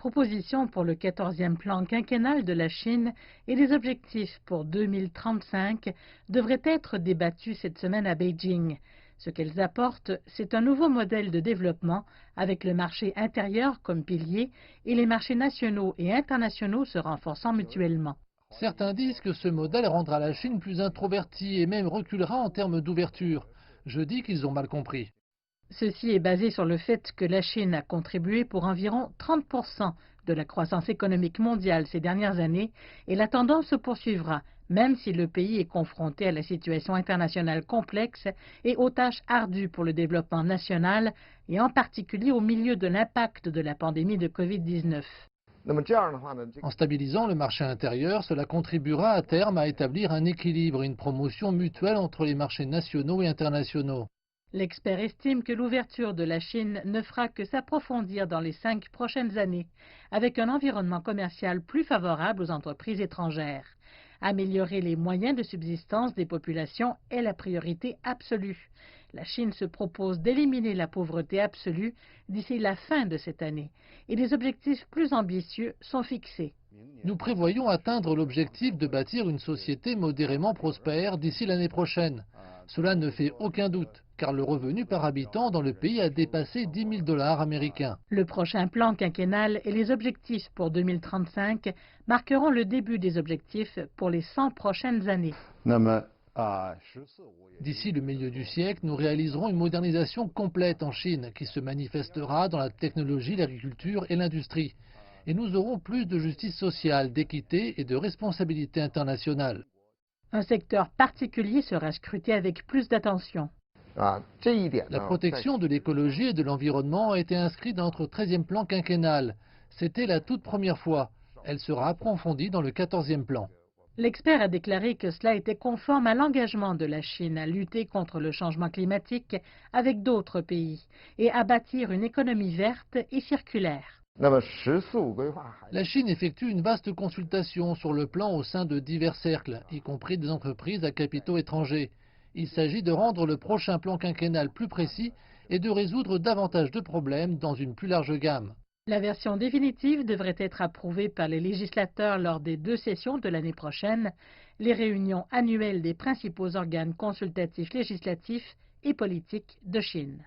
Propositions pour le 14e plan quinquennal de la Chine et les objectifs pour 2035 devraient être débattus cette semaine à Beijing. Ce qu'elles apportent, c'est un nouveau modèle de développement avec le marché intérieur comme pilier et les marchés nationaux et internationaux se renforçant mutuellement. Certains disent que ce modèle rendra la Chine plus introvertie et même reculera en termes d'ouverture. Je dis qu'ils ont mal compris. Ceci est basé sur le fait que la Chine a contribué pour environ 30% de la croissance économique mondiale ces dernières années et la tendance se poursuivra, même si le pays est confronté à la situation internationale complexe et aux tâches ardues pour le développement national et en particulier au milieu de l'impact de la pandémie de Covid-19. En stabilisant le marché intérieur, cela contribuera à terme à établir un équilibre et une promotion mutuelle entre les marchés nationaux et internationaux. L'expert estime que l'ouverture de la Chine ne fera que s'approfondir dans les 5 prochaines années, avec un environnement commercial plus favorable aux entreprises étrangères. Améliorer les moyens de subsistance des populations est la priorité absolue. La Chine se propose d'éliminer la pauvreté absolue d'ici la fin de cette année et des objectifs plus ambitieux sont fixés. Nous prévoyons atteindre l'objectif de bâtir une société modérément prospère d'ici l'année prochaine. Cela ne fait aucun doute, car le revenu par habitant dans le pays a dépassé 10 000 dollars américains. Le prochain plan quinquennal et les objectifs pour 2035 marqueront le début des objectifs pour les 100 prochaines années. D'ici le milieu du siècle, nous réaliserons une modernisation complète en Chine qui se manifestera dans la technologie, l'agriculture et l'industrie. Et nous aurons plus de justice sociale, d'équité et de responsabilité internationale. Un secteur particulier sera scruté avec plus d'attention. La protection de l'écologie et de l'environnement a été inscrite dans notre 13e plan quinquennal. C'était la toute première fois. Elle sera approfondie dans le 14e plan. L'expert a déclaré que cela était conforme à l'engagement de la Chine à lutter contre le changement climatique avec d'autres pays et à bâtir une économie verte et circulaire. La Chine effectue une vaste consultation sur le plan au sein de divers cercles, y compris des entreprises à capitaux étrangers. Il s'agit de rendre le prochain plan quinquennal plus précis et de résoudre davantage de problèmes dans une plus large gamme. La version définitive devrait être approuvée par les législateurs lors des 2 sessions de l'année prochaine, les réunions annuelles des principaux organes consultatifs législatifs et politiques de Chine.